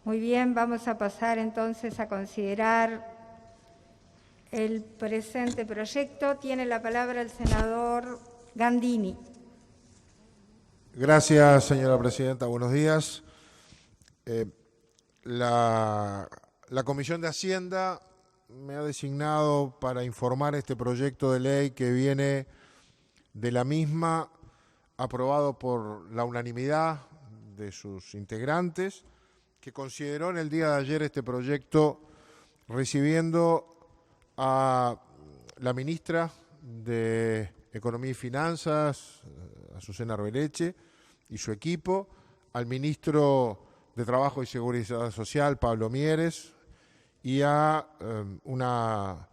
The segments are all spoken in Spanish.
Muy bien, vamos a pasar entonces a considerar el presente proyecto. Tiene la palabra el senador Gandini. Gracias, señora presidenta. Buenos días. La Comisión de Hacienda me ha designado para informar este proyecto de ley que viene de la misma, aprobado por la unanimidad de sus integrantes, que consideró en el día de ayer este proyecto recibiendo a la ministra de Economía y Finanzas, Azucena Arbeleche, y su equipo, al ministro de Trabajo y Seguridad Social, Pablo Mieres, y a una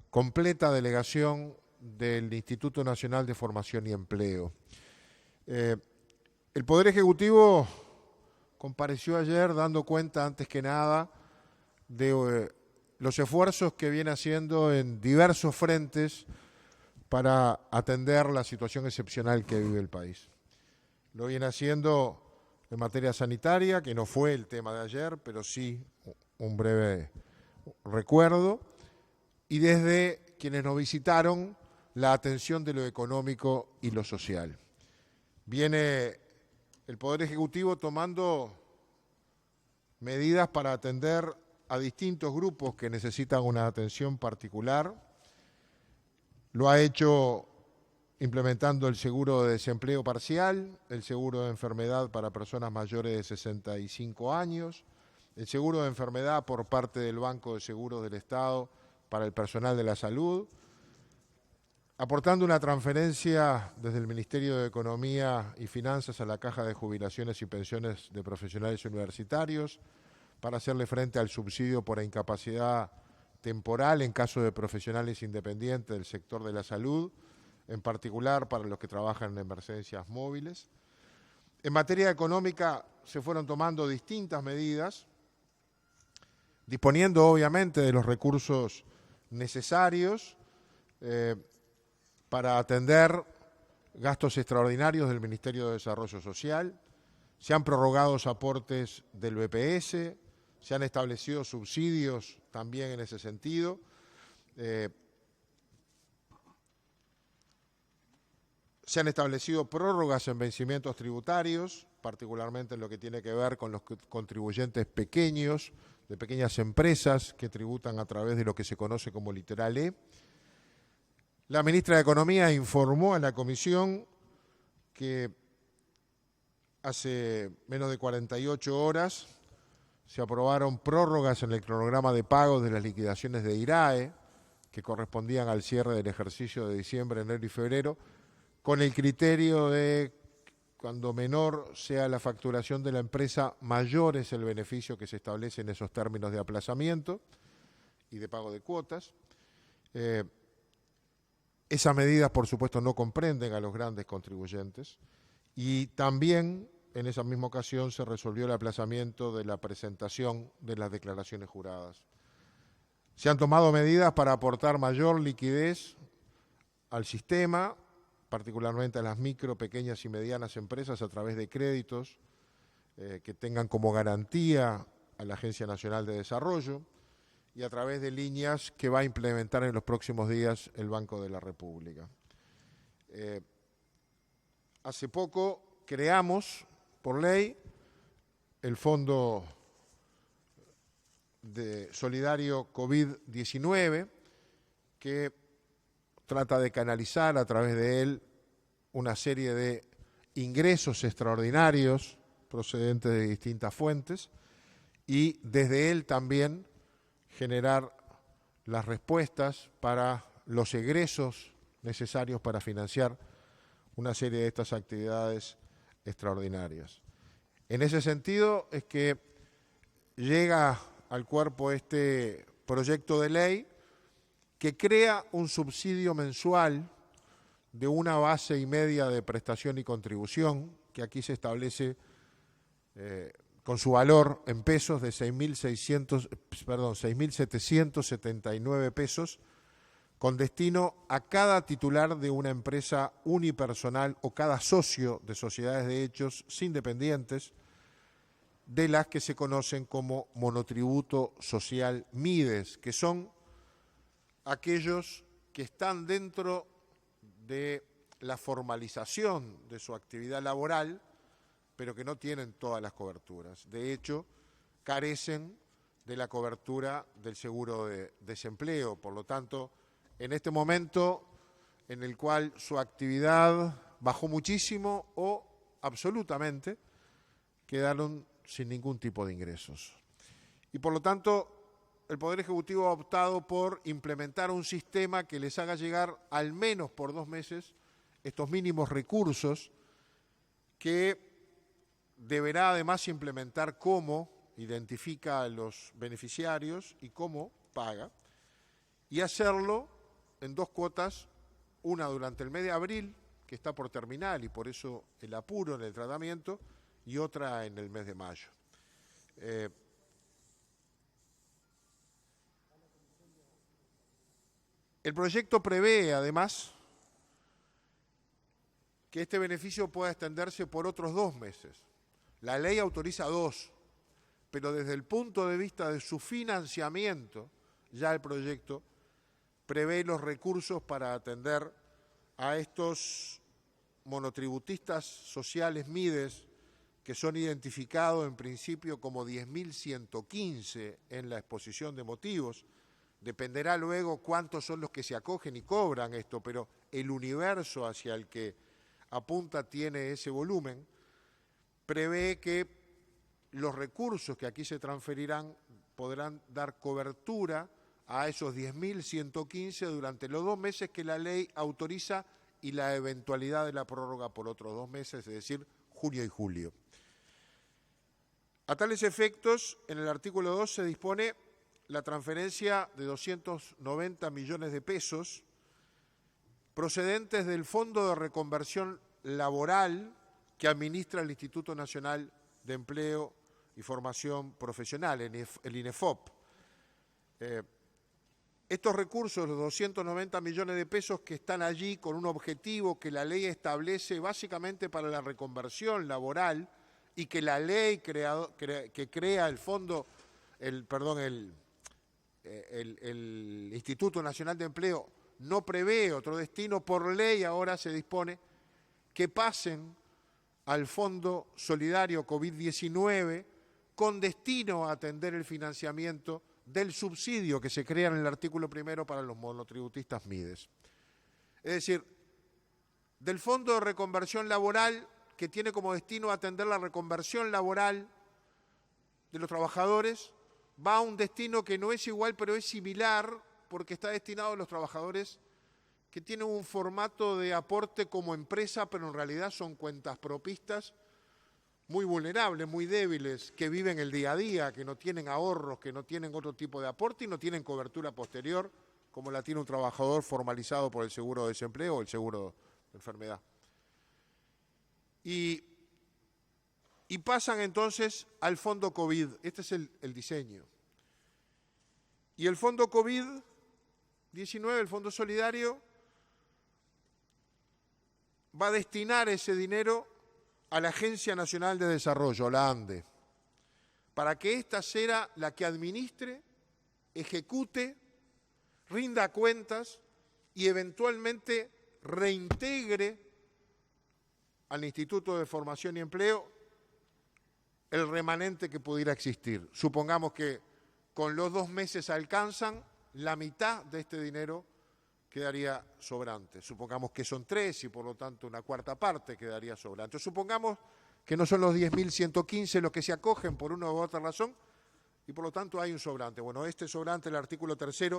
completa delegación del Instituto Nacional de Formación y Empleo. El Poder Ejecutivo compareció ayer dando cuenta, antes que nada, de los esfuerzos que viene haciendo en diversos frentes para atender la situación excepcional que vive el país. Lo viene haciendo en materia sanitaria, que no fue el tema de ayer, pero sí un breve recuerdo, y desde quienes nos visitaron, la atención de lo económico y lo social. Viene el Poder Ejecutivo tomando medidas para atender a distintos grupos que necesitan una atención particular. Lo ha hecho implementando el seguro de desempleo parcial, el seguro de enfermedad para personas mayores de 65 años, el seguro de enfermedad por parte del Banco de Seguros del Estado para el personal de la salud, aportando una transferencia desde el Ministerio de Economía y Finanzas a la Caja de Jubilaciones y Pensiones de Profesionales Universitarios para hacerle frente al subsidio por incapacidad temporal en caso de profesionales independientes del sector de la salud, en particular para los que trabajan en emergencias móviles. En materia económica se fueron tomando distintas medidas, disponiendo obviamente de los recursos necesarios para atender gastos extraordinarios del Ministerio de Desarrollo Social. Se han prorrogado los aportes del BPS, se han establecido subsidios también en ese sentido. Se han establecido prórrogas en vencimientos tributarios, particularmente en lo que tiene que ver con los contribuyentes pequeños, de pequeñas empresas que tributan a través de lo que se conoce como Literal E. La ministra de Economía informó a la Comisión que hace menos de 48 horas se aprobaron prórrogas en el cronograma de pagos de las liquidaciones de IRAE, que correspondían al cierre del ejercicio de diciembre, enero y febrero, con el criterio de cuando menor sea la facturación de la empresa, mayor es el beneficio que se establece en esos términos de aplazamiento y de pago de cuotas. Esas medidas, por supuesto, no comprenden a los grandes contribuyentes y también en esa misma ocasión se resolvió el aplazamiento de la presentación de las declaraciones juradas. Se han tomado medidas para aportar mayor liquidez al sistema, particularmente a las micro, pequeñas y medianas empresas a través de créditos que tengan como garantía a la Agencia Nacional de Desarrollo y a través de líneas que va a implementar en los próximos días el Banco de la República. Hace poco creamos, por ley, el Fondo Solidario COVID-19, que trata de canalizar a través de él una serie de ingresos extraordinarios procedentes de distintas fuentes y desde él también generar las respuestas para los egresos necesarios para financiar una serie de estas actividades extraordinarias. En ese sentido es que llega al cuerpo este proyecto de ley que crea un subsidio mensual de 1,5 base de prestación y contribución, que aquí se establece con su valor en pesos de 6.779 pesos, con destino a cada titular de una empresa unipersonal o cada socio de sociedades de hechos sin dependientes, de las que se conocen como monotributo social MIDES, que son aquellos que están dentro de la formalización de su actividad laboral, pero que no tienen todas las coberturas. De hecho, carecen de la cobertura del seguro de desempleo. Por lo tanto, en este momento en el cual su actividad bajó muchísimo o absolutamente, quedaron sin ningún tipo de ingresos. Y por lo tanto, el Poder Ejecutivo ha optado por implementar un sistema que les haga llegar al menos por 2 meses estos mínimos recursos, que deberá además implementar cómo identifica a los beneficiarios y cómo paga, y hacerlo en 2 cuotas, una durante el mes de abril, que está por terminar y por eso el apuro en el tratamiento, y otra en el mes de mayo. El proyecto prevé, además, que este beneficio pueda extenderse por otros 2 meses. La ley autoriza 2, pero desde el punto de vista de su financiamiento, ya el proyecto prevé los recursos para atender a estos monotributistas sociales MIDES, que son identificados en principio como 10.115 en la exposición de motivos. Dependerá luego cuántos son los que se acogen y cobran esto, pero el universo hacia el que apunta tiene ese volumen. Prevé que los recursos que aquí se transferirán podrán dar cobertura a esos 10.115 durante los 2 meses que la ley autoriza y la eventualidad de la prórroga por otros 2 meses, es decir, junio y julio. A tales efectos, en el artículo 2 se dispone la transferencia de 290 millones de pesos procedentes del Fondo de Reconversión Laboral que administra el Instituto Nacional de Empleo y Formación Profesional, el INEFOP. Estos recursos, los 290 millones de pesos que están allí con un objetivo que la ley establece básicamente para la reconversión laboral y que la ley que crea el fondo, el Instituto Nacional de Empleo no prevé otro destino, por ley ahora se dispone que pasen al Fondo Solidario COVID-19 con destino a atender el financiamiento del subsidio que se crea en el artículo 1 para los monotributistas MIDES. Es decir, del Fondo de Reconversión Laboral, que tiene como destino atender la reconversión laboral de los trabajadores, va a un destino que no es igual, pero es similar, porque está destinado a los trabajadores que tienen un formato de aporte como empresa, pero en realidad son cuentas propistas muy vulnerables, muy débiles, que viven el día a día, que no tienen ahorros, que no tienen otro tipo de aporte y no tienen cobertura posterior, como la tiene un trabajador formalizado por el seguro de desempleo o el seguro de enfermedad. Y pasan entonces al fondo COVID. Este es el diseño. Y el fondo COVID-19, el fondo solidario, va a destinar ese dinero a la Agencia Nacional de Desarrollo, la ANDE, para que ésta sea la que administre, ejecute, rinda cuentas y eventualmente reintegre al Instituto de Formación y Empleo el remanente que pudiera existir. Supongamos que con los 2 meses alcanzan, la mitad de este dinero quedaría sobrante. Supongamos que son 3 y por lo tanto una cuarta parte quedaría sobrante. Supongamos que no son los 10.115 los que se acogen por una u otra razón y por lo tanto hay un sobrante. Bueno, este sobrante, el artículo 3,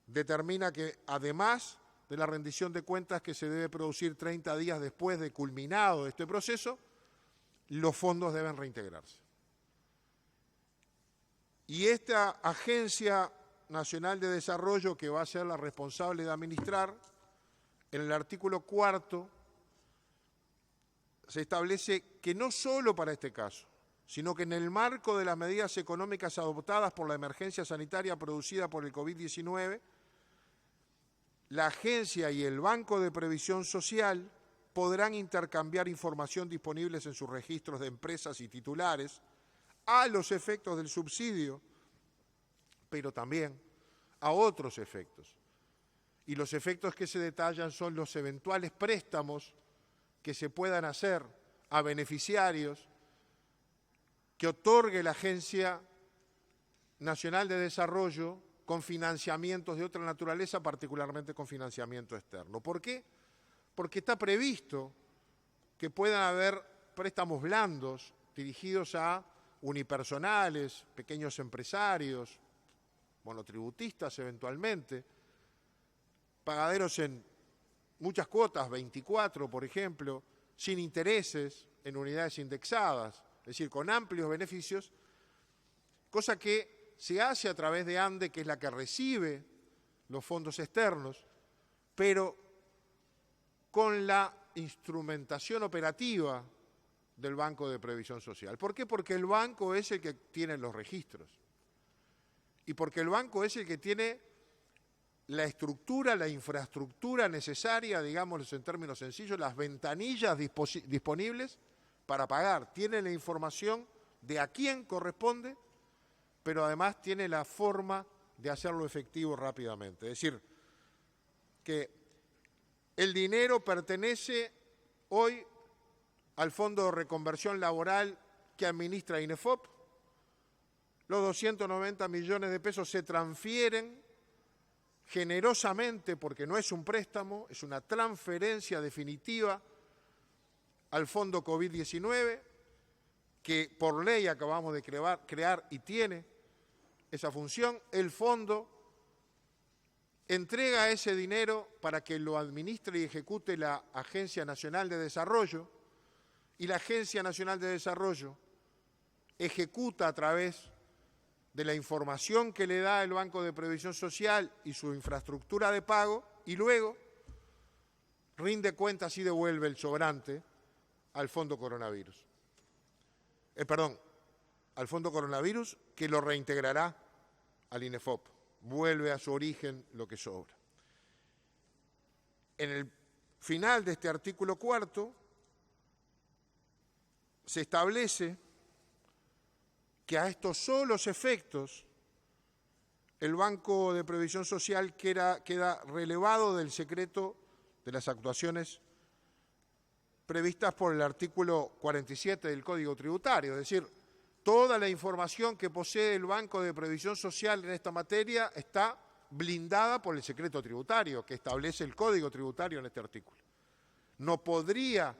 determina que además de la rendición de cuentas que se debe producir 30 días después de culminado este proceso, los fondos deben reintegrarse. Y esta Agencia Nacional de Desarrollo, que va a ser la responsable de administrar, en el artículo 4 se establece que no solo para este caso, sino que en el marco de las medidas económicas adoptadas por la emergencia sanitaria producida por el COVID-19, la agencia y el Banco de Previsión Social podrán intercambiar información disponibles en sus registros de empresas y titulares a los efectos del subsidio, pero también a otros efectos. Y los efectos que se detallan son los eventuales préstamos que se puedan hacer a beneficiarios que otorgue la Agencia Nacional de Desarrollo con financiamientos de otra naturaleza, particularmente con financiamiento externo. ¿Por qué? Porque está previsto que puedan haber préstamos blandos dirigidos a unipersonales, pequeños empresarios, monotributistas eventualmente, pagaderos en muchas cuotas, 24 por ejemplo, sin intereses, en unidades indexadas, es decir, con amplios beneficios, cosa que se hace a través de ANDE, que es la que recibe los fondos externos, pero con la instrumentación operativa del Banco de Previsión Social. ¿Por qué? Porque el banco es el que tiene los registros y porque el banco es el que tiene la estructura, la infraestructura necesaria, digámoslo en términos sencillos, las ventanillas disponibles para pagar. Tiene la información de a quién corresponde, pero además tiene la forma de hacerlo efectivo rápidamente. Es decir, que el dinero pertenece hoy al Fondo de Reconversión Laboral que administra INEFOP. Los 290 millones de pesos se transfieren generosamente, porque no es un préstamo, es una transferencia definitiva al Fondo COVID-19, que por ley acabamos de crear y tiene esa función. El fondo entrega ese dinero para que lo administre y ejecute la Agencia Nacional de Desarrollo, y la Agencia Nacional de Desarrollo ejecuta a través de la información que le da el Banco de Previsión Social y su infraestructura de pago, y luego rinde cuentas y devuelve el sobrante al Fondo Coronavirus. Al Fondo Coronavirus, que lo reintegrará al INEFOP. Vuelve a su origen lo que sobra. En el final de este artículo 4 se establece que a estos solos efectos el Banco de Previsión Social queda relevado del secreto de las actuaciones previstas por el artículo 47 del Código Tributario. Es decir, toda la información que posee el Banco de Previsión Social en esta materia está blindada por el secreto tributario que establece el Código Tributario en este artículo. No podría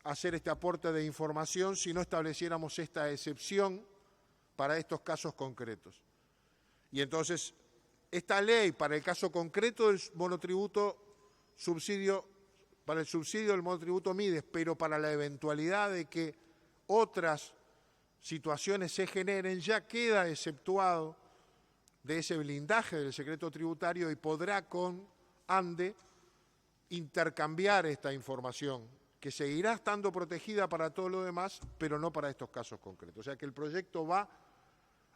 hacer este aporte de información si no estableciéramos esta excepción para estos casos concretos. Y entonces, esta ley para el caso concreto del monotributo subsidio, para el subsidio del monotributo MIDES, pero para la eventualidad de que otras situaciones se generen, ya queda exceptuado de ese blindaje del secreto tributario y podrá con ANDE intercambiar esta información, que seguirá estando protegida para todo lo demás, pero no para estos casos concretos. O sea que el proyecto va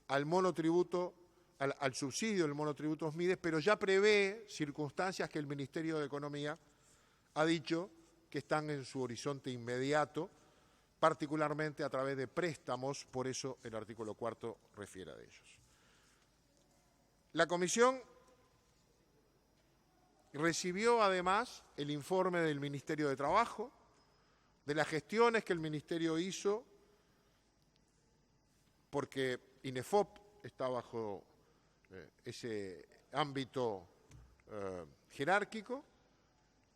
al monotributo, al subsidio del monotributo MIDES, pero ya prevé circunstancias que el Ministerio de Economía ha dicho que están en su horizonte inmediato, particularmente a través de préstamos, por eso el artículo 4 refiere a ellos. La Comisión recibió además el informe del Ministerio de Trabajo, de las gestiones que el Ministerio hizo, porque INEFOP está bajo ese ámbito jerárquico,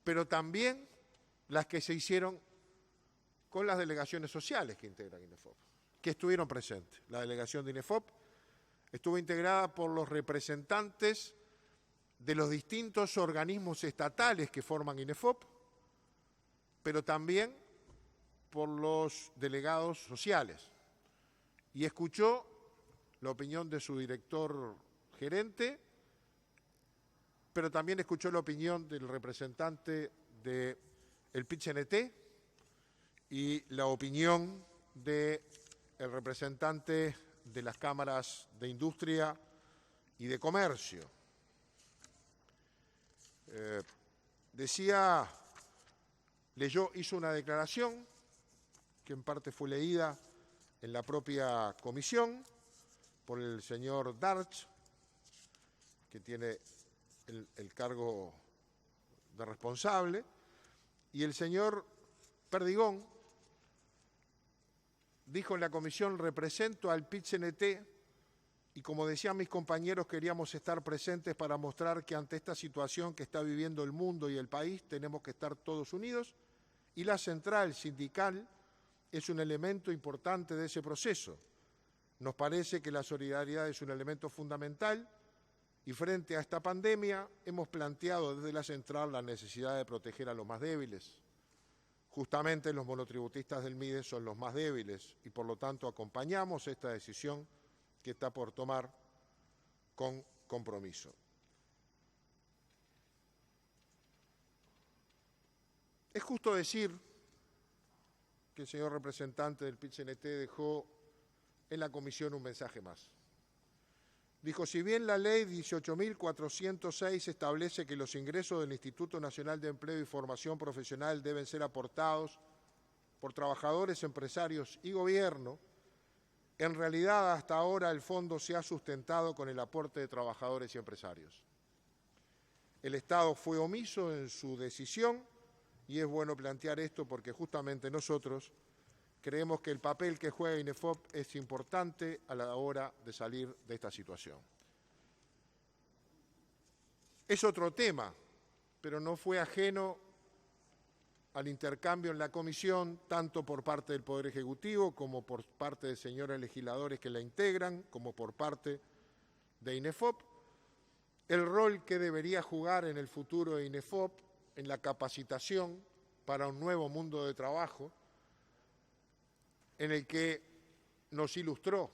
pero también las que se hicieron con las delegaciones sociales que integran INEFOP, que estuvieron presentes. La delegación de INEFOP estuvo integrada por los representantes de los distintos organismos estatales que forman INEFOP, pero también por los delegados sociales, y escuchó la opinión de su director gerente, pero también escuchó la opinión del representante del PIT-CNT y la opinión del representante de las cámaras de industria y de comercio. Hizo una declaración que en parte fue leída en la propia comisión por el señor Darch, que tiene el cargo de responsable, y el señor Perdigón dijo en la comisión: represento al PIT-CNT, y como decían mis compañeros, queríamos estar presentes para mostrar que ante esta situación que está viviendo el mundo y el país tenemos que estar todos unidos, y la central sindical es un elemento importante de ese proceso. Nos parece que la solidaridad es un elemento fundamental y frente a esta pandemia hemos planteado desde la central la necesidad de proteger a los más débiles. Justamente los monotributistas del MIDE son los más débiles y por lo tanto acompañamos esta decisión que está por tomar con compromiso. Es justo decir que el señor representante del PIT-CNT dejó en la comisión un mensaje más. Dijo: si bien la ley 18.406 establece que los ingresos del Instituto Nacional de Empleo y Formación Profesional deben ser aportados por trabajadores, empresarios y gobierno, en realidad hasta ahora el fondo se ha sustentado con el aporte de trabajadores y empresarios. El Estado fue omiso en su decisión y es bueno plantear esto porque justamente nosotros creemos que el papel que juega INEFOP es importante a la hora de salir de esta situación. Es otro tema, pero no fue ajeno al intercambio en la comisión, tanto por parte del Poder Ejecutivo como por parte de señores legisladores que la integran, como por parte de INEFOP, el rol que debería jugar en el futuro de INEFOP en la capacitación para un nuevo mundo de trabajo, en el que nos ilustró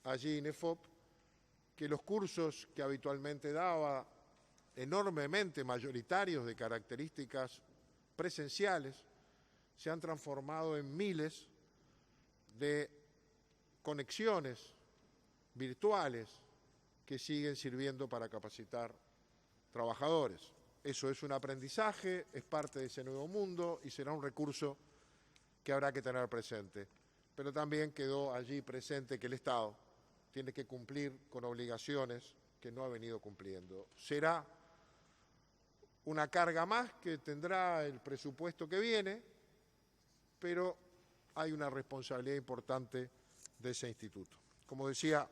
allí INEFOP que los cursos que habitualmente daba, enormemente mayoritarios de características presenciales, se han transformado en miles de conexiones virtuales que siguen sirviendo para capacitar trabajadores. Eso es un aprendizaje, es parte de ese nuevo mundo y será un recurso que habrá que tener presente. Pero también quedó allí presente que el Estado tiene que cumplir con obligaciones que no ha venido cumpliendo. Será una carga más que tendrá el presupuesto que viene, pero hay una responsabilidad importante de ese instituto. Como decía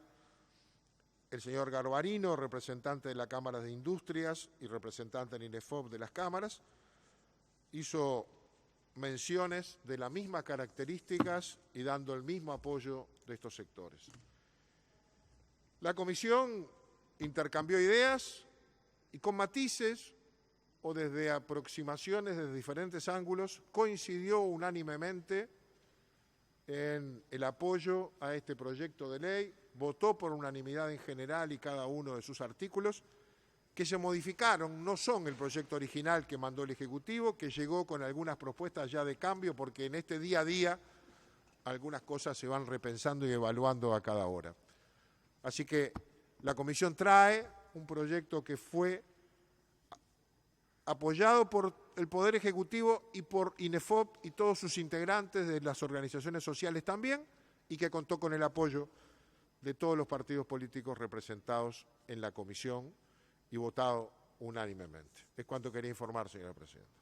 el señor Garbarino, representante de la Cámara de Industrias y representante en INEFOP de las cámaras, hizo menciones de las mismas características y dando el mismo apoyo de estos sectores. La comisión intercambió ideas y con matices o desde aproximaciones desde diferentes ángulos, coincidió unánimemente en el apoyo a este proyecto de ley, votó por unanimidad en general y cada uno de sus artículos, que se modificaron, no son el proyecto original que mandó el Ejecutivo, que llegó con algunas propuestas ya de cambio, porque en este día a día algunas cosas se van repensando y evaluando a cada hora. Así que la Comisión trae un proyecto que fue apoyado por el Poder Ejecutivo y por INEFOP y todos sus integrantes de las organizaciones sociales también, y que contó con el apoyo de todos los partidos políticos representados en la comisión y votado unánimemente. Es cuanto quería informar, señora presidenta.